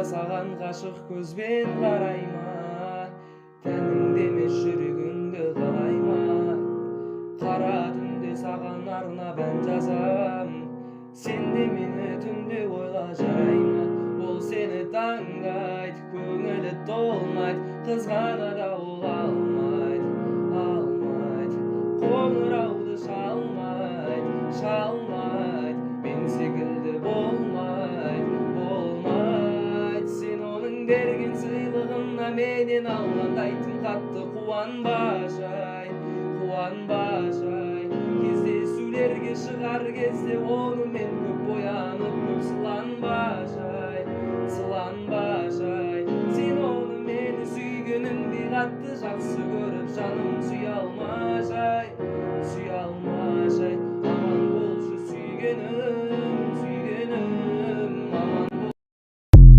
саған ғашық көзбен қарайма, тәніңде емес жүрегіңді қалайма. Қара түнде саған арнап ән жазам, сен де мені түнде ойла жарайма. Ол сені таңдайды, көңілі толмайды, қызғана да ол алмайды, алмайды. Қоңырауды шалмайды, шалмайды, мен секілді болмайды, болмайды. Сен оның берген сыйлығына менен алғандай тым қатты қуанбажай, қуанбажай. Кездесулерге шығар кезде онымен көп боянып көп сыланбажай.